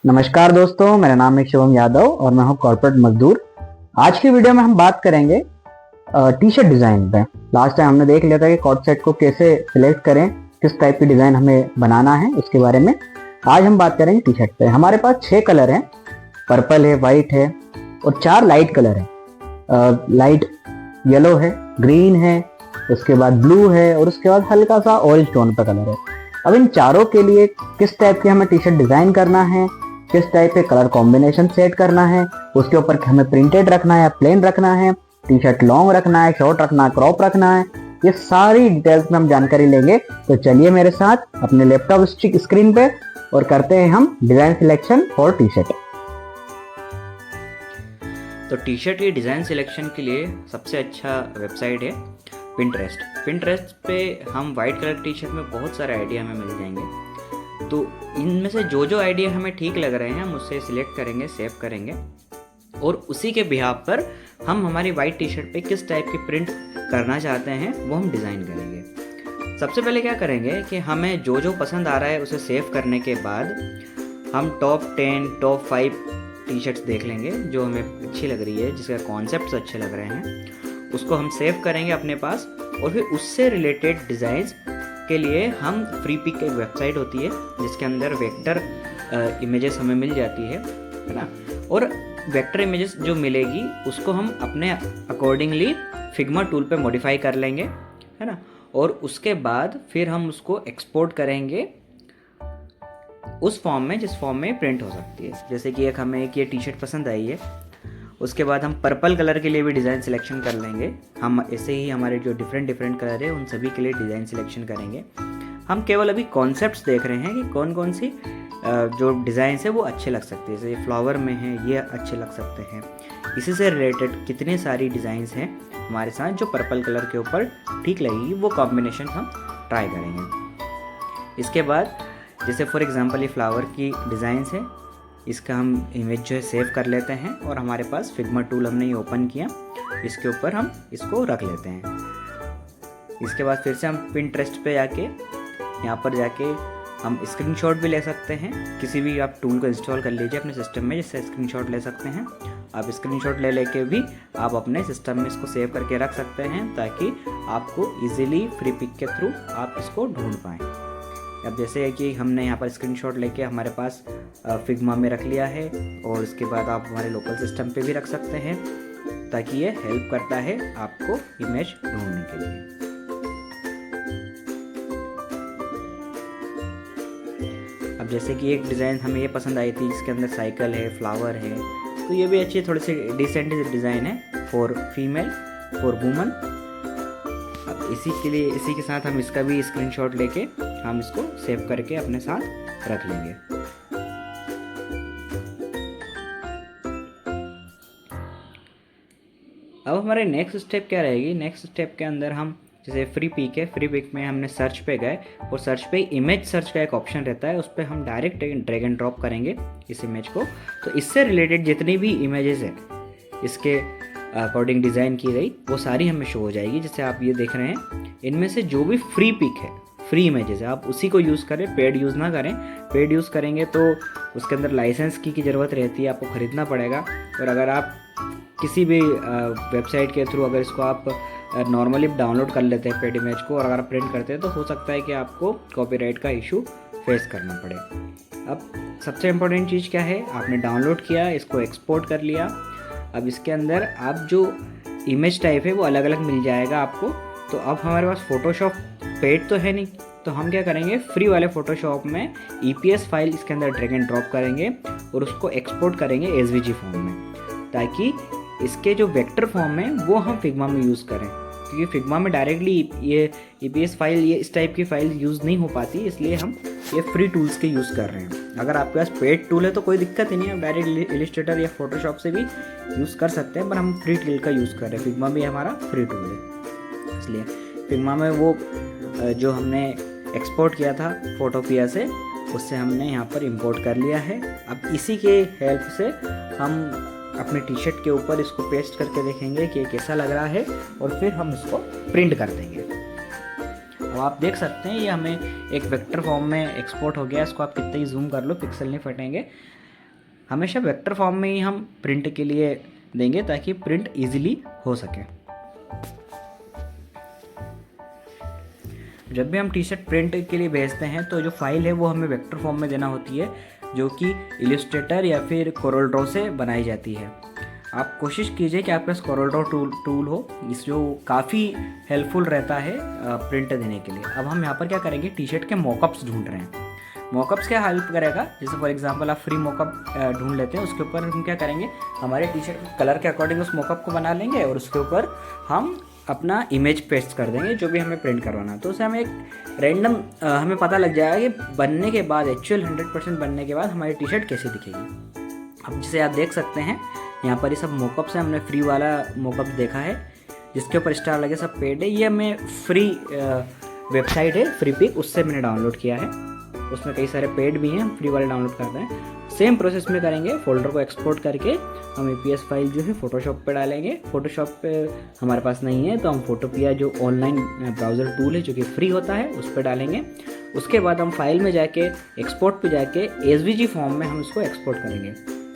नमस्कार दोस्तों, मेरा नाम है शिवम यादव और मैं हूं कॉर्पोरेट मजदूर। आज की वीडियो में हम बात करेंगे टी शर्ट डिजाइन पे। लास्ट टाइम हमने देख लिया था कि कॉर्ड सेट को कैसे सिलेक्ट करें, किस टाइप की डिजाइन हमें बनाना है, उसके बारे में आज हम बात करेंगे टी शर्ट पे। हमारे पास 6 कलर हैं, पर्पल है, व्हाइट है और 4 लाइट कलर है। लाइट येलो है, ग्रीन है, उसके बाद ब्लू है और उसके बाद हल्का सा ऑरेंज टोन का कलर है। अब इन चारों के लिए किस टाइप की हमें टी शर्ट डिजाइन करना है, किस टाइप के कलर कॉम्बिनेशन सेट करना है, उसके ऊपर हमें प्रिंटेड रखना है या प्लेन रखना है, टी शर्ट लॉन्ग रखना है, शॉर्ट रखना है, क्रॉप रखना है, ये सारी डिटेल्स में हम जानकारी लेंगे। तो चलिए मेरे साथ अपने लैपटॉप स्क्रीन पे और करते हैं हम design selection for T shirt. तो टी शर्ट की डिज़ाइन सिलेक्शन के लिए सबसे अच्छा वेबसाइट है पिंटरेस्ट। पिंटरेस्ट पे हम वाइट कलर टी शर्ट में बहुत सारे आइडिया हमें मिल जाएंगे। तो इनमें से जो आइडिया हमें ठीक लग रहे हैं हम उससे सिलेक्ट करेंगे, सेव करेंगे और उसी के बिहाफ पर हम हमारी वाइट टी शर्ट पे किस टाइप की प्रिंट करना चाहते हैं वो हम डिज़ाइन करेंगे। सबसे पहले क्या करेंगे कि हमें जो पसंद आ रहा है उसे सेव करने के बाद हम टॉप 10, टॉप 5 टी शर्ट्स देख लेंगे जो हमें अच्छी लग रही है, जिसका कॉन्सेप्ट्स अच्छे लग रहे हैं, उसको हम सेव करेंगे अपने पास। और फिर उससे रिलेटेड डिज़ाइंस के लिए हम फ्री पिक एक वेबसाइट होती है जिसके अंदर वेक्टर इमेजेस हमें मिल जाती है ना। और वेक्टर इमेजेस जो मिलेगी उसको हम अपने अकॉर्डिंगली फिग्मा टूल पे मॉडिफाई कर लेंगे, है ना। और उसके बाद फिर हम उसको एक्सपोर्ट करेंगे उस फॉर्म में जिस फॉर्म में प्रिंट हो सकती है। जैसे कि हमें एक ये टी शर्ट पसंद आई है, उसके बाद हम पर्पल कलर के लिए भी डिज़ाइन सिलेक्शन कर लेंगे। हम ऐसे ही हमारे जो डिफरेंट कलर है उन सभी के लिए डिज़ाइन सिलेक्शन करेंगे। हम केवल अभी कॉन्सेप्ट्स देख रहे हैं कि कौन कौन सी जो डिज़ाइंस है वो अच्छे लग सकते हैं। जैसे फ्लावर में है, ये अच्छे लग सकते हैं। इसी से रिलेटेड कितने सारी डिज़ाइंस हैं हमारे साथ जो पर्पल कलर के ऊपर ठीक लगेगी, वो कॉम्बिनेशन हम ट्राई करेंगे। इसके बाद जैसे फॉर एग्जांपल ये फ्लावर की डिज़ाइंस है, इसका हम इमेज जो है सेव कर लेते हैं और हमारे पास फिग्मा टूल हमने ये ओपन किया, इसके ऊपर हम इसको रख लेते हैं। इसके बाद फिर से हम पिंटरेस्ट पे जाके यहाँ पर जाके हम स्क्रीनशॉट भी ले सकते हैं। किसी भी आप टूल को इंस्टॉल कर लीजिए अपने सिस्टम में, जिससे स्क्रीनशॉट ले सकते हैं। आप स्क्रीनशॉट ले लेके भी आप अपने सिस्टम में इसको सेव करके रख सकते हैं ताकि आपको ईजिली फ्री पिक के थ्रू आप इसको ढूंढ पाएँ। अब जैसे है कि हमने यहाँ पर स्क्रीनशॉट लेके हमारे पास फिग्मा में रख लिया है और इसके बाद आप हमारे लोकल सिस्टम पे भी रख सकते हैं ताकि ये हेल्प करता है आपको इमेज ढूंढने के लिए। अब जैसे कि एक डिज़ाइन हमें ये पसंद आई थी जिसके अंदर साइकिल है, फ्लावर है, तो ये भी अच्छी थोड़ी सी डिसेंट डिज़ाइन है फॉर फीमेल, फॉर वुमन। अब इसी के साथ हम इसका भी स्क्रीनशॉट लेके हम इसको सेव करके अपने साथ रख लेंगे। अब हमारे नेक्स्ट स्टेप क्या रहेगी? नेक्स्ट स्टेप के अंदर हम जैसे फ्री पिक है, फ्री पिक में हमने सर्च पे गए और सर्च पे इमेज सर्च का एक ऑप्शन रहता है, उस पर हम डायरेक्ट ड्रैग एंड ड्रॉप करेंगे इस इमेज को। तो इससे रिलेटेड जितनी भी इमेजेस है इसके अकॉर्डिंग डिज़ाइन की गई वो सारी हमें शो हो जाएगी। जैसे आप ये देख रहे हैं, इनमें से जो भी फ्री पिक है, फ्री इमेजेस है, आप उसी को यूज़ करें, पेड यूज़ ना करें। पेड यूज़ करेंगे तो उसके अंदर लाइसेंस की ज़रूरत रहती है, आपको ख़रीदना पड़ेगा। और अगर आप किसी भी वेबसाइट के थ्रू अगर इसको आप नॉर्मली डाउनलोड कर लेते हैं पेड इमेज को और अगर आप प्रिंट करते हैं तो हो सकता है कि आपको कॉपीराइट का इशू फेस करना पड़े। अब सबसे इम्पोर्टेंट चीज़ क्या है, आपने डाउनलोड किया, इसको एक्सपोर्ट कर लिया। अब इसके अंदर आप जो इमेज टाइप है वो अलग अलग मिल जाएगा आपको। तो अब हमारे पास फ़ोटोशॉप पेड तो है नहीं, तो हम क्या करेंगे, फ्री वाले फ़ोटोशॉप में EPS फाइल इसके अंदर ड्रैग एंड ड्रॉप करेंगे और उसको एक्सपोर्ट करेंगे SVG फॉर्म में, ताकि इसके जो वेक्टर फॉर्म है वो हम फिग्मा में यूज़ करें। क्योंकि फिग्मा में डायरेक्टली ये EPS फाइल, ये इस टाइप की फाइल यूज़ नहीं हो पाती, इसलिए हम ये फ्री टूल्स के यूज़ कर रहे हैं। अगर आपके पास पेड टूल है तो कोई दिक्कत ही नहीं है, आप डायरेक्ट इलिस्ट्रेटर या फोटोशॉप से भी यूज़ कर सकते हैं, पर हम फ्री टूल का यूज़ कर रहे हैं। फिग्मा भी हमारा फ्री टूल है, इसलिए फिग्मा में वो जो हमने एक्सपोर्ट किया था फोटोपिया से, उससे हमने यहाँ पर इंपोर्ट कर लिया है। अब इसी के हेल्प से हम अपने टी शर्ट के ऊपर इसको पेस्ट करके देखेंगे कि कैसा लग रहा है और फिर हम इसको प्रिंट कर देंगे। अब आप देख सकते हैं ये हमें एक वेक्टर फॉर्म में एक्सपोर्ट हो गया। इसको आप कितना ही जूम कर लो, पिक्सल नहीं फटेंगे। हमेशा वेक्टर फॉर्म में ही हम प्रिंट के लिए देंगे ताकि प्रिंट इजीली हो सके। जब भी हम टी शर्ट प्रिंट के लिए भेजते हैं तो जो फाइल है वो हमें वेक्टर फॉर्म में देना होती है, जो कि इलस्ट्रेटर या फिर कोरल ड्रॉ से बनाई जाती है। आप कोशिश कीजिए कि आपके पास कोरल ड्रॉ टूल हो, इस जो काफ़ी हेल्पफुल रहता है प्रिंट देने के लिए। अब हम यहाँ पर क्या करेंगे, टी शर्ट के मॉकअप्स ढूंढ रहे हैं। मॉकअप्स क्या हेल्प करेगा, जैसे फॉर एग्जांपल आप फ्री मॉकअप ढूंढ लेते हैं, उसके ऊपर हम क्या करेंगे, हमारे टी शर्ट कलर के अकॉर्डिंग उस मॉकअप को बना लेंगे और उसके ऊपर हम अपना इमेज पेस्ट कर देंगे जो भी हमें प्रिंट करवाना है। तो उससे हमें एक रैंडम हमें पता लग जाएगा कि बनने के बाद, एक्चुअल 100% बनने के बाद हमारी टी शर्ट कैसी दिखेगी। अब जिसे आप देख सकते हैं यहाँ पर ये सब मॉकअप्स हैं। हमने फ्री वाला मॉकअप देखा है जिसके ऊपर स्टार लगे, सब पेड है। ये हमें फ्री वेबसाइट है फ्री पिक, उससे मैंने डाउनलोड किया है। उसमें कई सारे पेड भी हैं, हम फ्री वाले डाउनलोड करते हैं। सेम प्रोसेस में करेंगे, फोल्डर को एक्सपोर्ट करके हम APS फाइल जो है फोटोशॉप पे डालेंगे। फोटोशॉप पे हमारे पास नहीं है तो हम फोटोपिया जो ऑनलाइन ब्राउज़र टूल है जो कि फ्री होता है उस पर डालेंगे। उसके बाद हम फाइल में जाके एक्सपोर्ट पे जाके SVG फॉर्म में हम इसको एक्सपोर्ट करेंगे।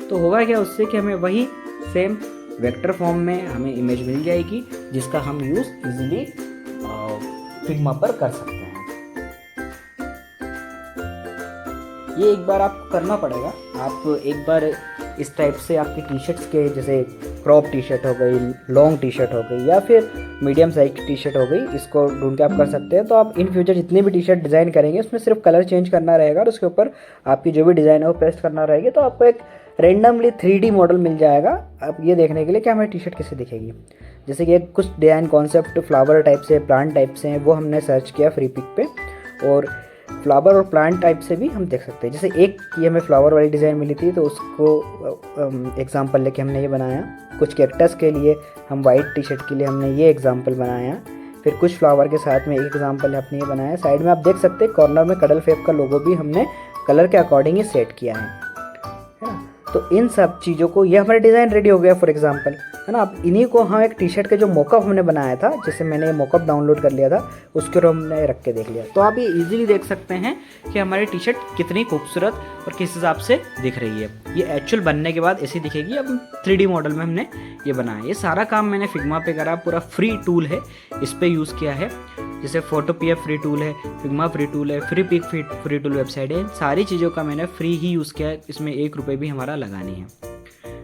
तो होगा क्या उससे कि हमें वही सेम वेक्टर फॉर्म में हमें इमेज मिल जाएगी जिसका हम यूज़ इजीली फिग्मा पर कर सकते हैं। ये एक बार आपको करना पड़ेगा। आप एक बार इस टाइप से आपकी टी शर्ट्स के, जैसे क्रॉप टी शर्ट हो गई, लॉन्ग टी शर्ट हो गई या फिर मीडियम साइज की टी शर्ट हो गई, इसको ढूंढ के आप कर सकते हैं। तो आप इन फ्यूचर जितने भी टी शर्ट डिज़ाइन करेंगे उसमें सिर्फ कलर चेंज करना रहेगा और उसके ऊपर आपकी जो भी डिज़ाइन है वो पेस्ट करना रहेगी। तो आपको एक रेंडमली 3D मॉडल मिल जाएगा अब ये देखने के लिए कि हमारी टी शर्ट कैसे दिखेगी। जैसे कि कुछ डिज़ाइन कॉन्सेप्ट फ्लावर टाइप से, प्लांट टाइप से हैं, वो हमने सर्च किया फ्री पिक पे, और फ्लावर और प्लांट टाइप से भी हम देख सकते हैं। जैसे एक ये हमें फ्लावर वाली डिज़ाइन मिली थी तो उसको एग्जांपल लेके हमने ये बनाया। कुछ कैक्टस के लिए हम वाइट टी शर्ट के लिए हमने ये एग्जांपल बनाया। फिर कुछ फ्लावर के साथ में एक एग्जांपल आपने ये बनाया। साइड में आप देख सकते हैं कॉर्नर में कडल फेब का लोगो भी हमने कलर के अकॉर्डिंग ही सेट किया है ना। तो इन सब चीज़ों को, ये हमारा डिज़ाइन रेडी हो गया फॉर एग्जांपल, है ना। अब इन्हीं को हम एक टी शर्ट का जो मॉकअप हमने बनाया था, जैसे मैंने ये मॉकअप डाउनलोड कर लिया था, उसके ऊपर हमने रख के देख लिया। तो आप ये इजीली देख सकते हैं कि हमारी टी शर्ट कितनी खूबसूरत और किस हिसाब से दिख रही है। ये एक्चुअल बनने के बाद ऐसी दिखेगी। अब 3D मॉडल में हमने ये बनाया। ये सारा काम मैंने फिग्मा पे करा, पूरा फ्री टूल है, इस पर यूज़ किया है। जैसे फोटोपिया फ्री टूल है, फिग्मा फ्री टूल है, Freepik free tool website है। सारी चीज़ों का मैंने फ्री ही यूज़ किया है, इसमें 1 रुपये भी हमारा लगा नहीं है।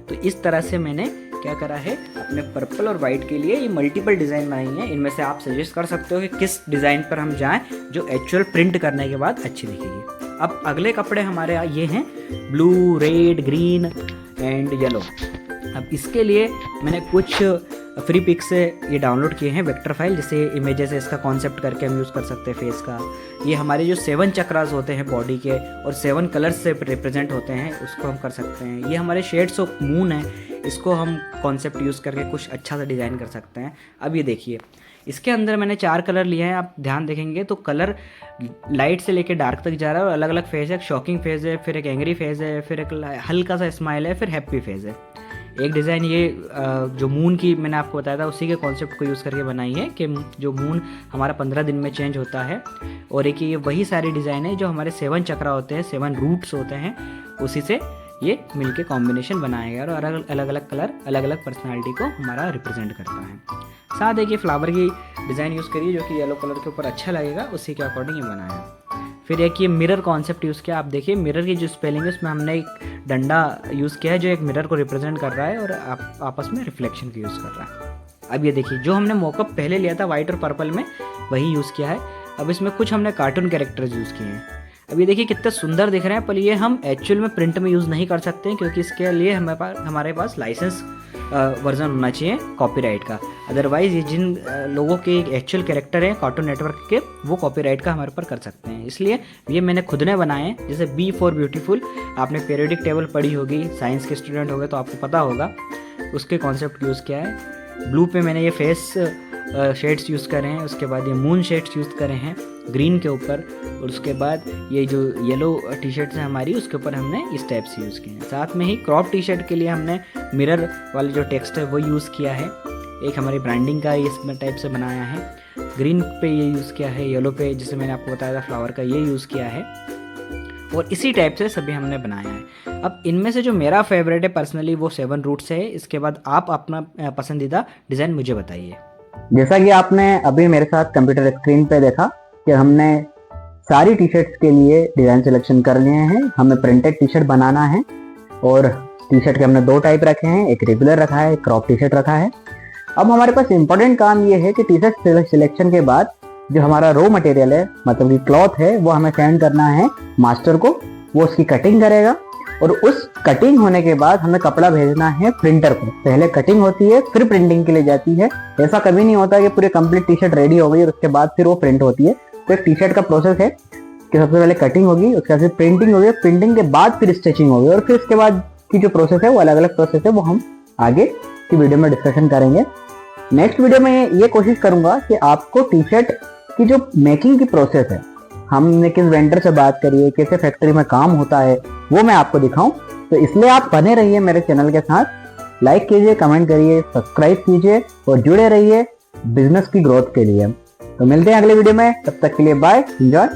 तो इस तरह से मैंने क्या करा है, अपने पर्पल और वाइट के लिए ये मल्टीपल डिज़ाइन बनाई हैं। इनमें से आप सजेस्ट कर सकते हो कि किस डिज़ाइन पर हम जाएं जो एक्चुअल प्रिंट करने के बाद अच्छी दिखेगी। अब अगले कपड़े हमारे यहाँ ये हैं blue, red, green and yellow. अब इसके लिए मैंने कुछ फ्री पिक से ये डाउनलोड किए हैं वेक्टर फाइल, जैसे इमेजेस है, इसका कॉन्सेप्ट करके हम यूज़ कर सकते हैं फेस का। ये हमारे जो 7 चक्रास होते हैं बॉडी के और 7 कलर्स से रिप्रेजेंट होते हैं, उसको हम कर सकते हैं। ये हमारे शेड्स ऑफ मून है, इसको हम कॉन्सेप्ट यूज़ करके कुछ अच्छा सा डिज़ाइन कर सकते हैं। अब ये देखिए, इसके अंदर मैंने 4 कलर लिए हैं। आप ध्यान देखेंगे तो कलर लाइट से लेके डार्क तक जा रहा है और अलग अलग फेज है। एक शॉकिंग फेज है, फिर एक एंग्री फेज है, फिर एक हल्का सा स्माइल है, फिर हैप्पी फेज है। एक डिज़ाइन ये जो मून की मैंने आपको बताया था उसी के कॉन्सेप्ट को यूज़ करके बनाई है कि जो मून हमारा 15 दिन में चेंज होता है। और एक ये वही सारी डिज़ाइन है जो हमारे 7 चक्रा होते हैं, 7 रूट्स होते हैं, उसी से ये मिलके कॉम्बिनेशन बनाया गया और अलग अलग कलर अलग अलग पर्सनालिटी को हमारा रिप्रेजेंट करता है। साथ एक ये फ्लावर की डिज़ाइन यूज़ करिए जो कि येलो कलर के ऊपर अच्छा लगेगा, उसी के अकॉर्डिंग ये बनाया। फिर एक ये मिरर कॉन्सेप्ट यूज़ किया। आप देखिए मिरर की जो स्पेलिंग है उसमें हमने एक डंडा यूज़ किया है जो एक मिरर को रिप्रेजेंट कर रहा है और आपस में रिफ्लेक्शन की यूज़ कर रहा है। अब ये देखिए, जो हमने मॉकअप पहले लिया था वाइट और पर्पल में, वही यूज़ किया है। अब इसमें कुछ हमने कार्टून कैरेक्टर्स यूज़ किए हैं। अब ये देखिए कितने सुंदर दिख रहे हैं, पर ये हम एक्चुअल में प्रिंट में यूज़ नहीं कर सकते हैं क्योंकि इसके लिए हमारे पास लाइसेंस वर्जन होना चाहिए कॉपीराइट का। अदरवाइज़ ये जिन लोगों के एक्चुअल कैरेक्टर हैं कार्टून नेटवर्क के, वो कॉपीराइट का हमारे ऊपर कर सकते हैं। इसलिए ये मैंने खुद ने बनाए हैं। जैसे बी फॉर ब्यूटीफुल, आपने पीरियोडिक टेबल पढ़ी होगी, साइंस के स्टूडेंट हो गए तो आपको पता होगा, उसके कॉन्सेप्ट यूज़ किया है। ब्लू पे मैंने ये फेस शेड्स यूज़ करे हैं, उसके बाद ये मून शेड्स यूज़ करे हैं ग्रीन के ऊपर, और उसके बाद ये जो येलो टी शर्ट्स हैं हमारी, उसके ऊपर हमने इस टाइप से यूज़ किए हैं। साथ में ही क्रॉप टी शर्ट के लिए हमने मिरर वाले जो टेक्स्ट है वो यूज़ किया है। एक हमारी ब्रांडिंग का इस टाइप से बनाया है। ग्रीन पे ये यूज़ किया है, येलो पे जैसे मैंने आपको बताया था फ्लावर का ये यूज़ किया है। और इसी टाइप से सभी हमने बनाया है। अब इनमें से जो मेरा फेवरेट है पर्सनली वो 7 रूट्स है। इसके बाद आप अपना पसंदीदा डिज़ाइन मुझे बताइए। जैसा कि आपने अभी मेरे साथ कंप्यूटर स्क्रीन पे देखा कि हमने सारी टी शर्ट्स के लिए डिज़ाइन सिलेक्शन कर लिए हैं। हमें प्रिंटेड टी शर्ट बनाना है और टी शर्ट के हमने 2 टाइप रखे हैं, एक रेगुलर रखा है, एक क्रॉप टी शर्ट रखा है। अब हमारे पास इंपॉर्टेंट काम ये है कि टी शर्ट सिलेक्शन के बाद जो हमारा रॉ मटेरियल है, मतलब कि क्लॉथ है, वो हमें सेंड करना है मास्टर को। वो उसकी कटिंग करेगा और उस कटिंग होने के बाद हमें कपड़ा भेजना है प्रिंटर को। पहले कटिंग होती है फिर प्रिंटिंग के लिए जाती है। ऐसा कभी नहीं होता कि पूरी कंप्लीट टी शर्ट रेडी हो गई और उसके बाद फिर वो प्रिंट होती है। तो एक टी शर्ट का प्रोसेस है कि सबसे पहले कटिंग होगी, उसके बाद फिर प्रिंटिंग होगी, प्रिंटिंग के बाद फिर स्टिचिंग होगी और फिर उसके बाद की जो प्रोसेस है वो अलग अलग प्रोसेस है, वो हम आगे की वीडियो में डिस्कशन करेंगे। नेक्स्ट वीडियो में ये कोशिश करूंगा कि आपको टी शर्ट की जो मेकिंग की प्रोसेस है, हमने किस वेंडर से बात करी है, कैसे फैक्ट्री में काम होता है, वो मैं आपको दिखाऊं। तो इसलिए आप बने रहिए मेरे चैनल के साथ, लाइक कीजिए, कमेंट करिए, सब्सक्राइब कीजिए और जुड़े रहिए बिजनेस की ग्रोथ के लिए। तो मिलते हैं अगले वीडियो में, तब तक के लिए बाय, एंजॉय।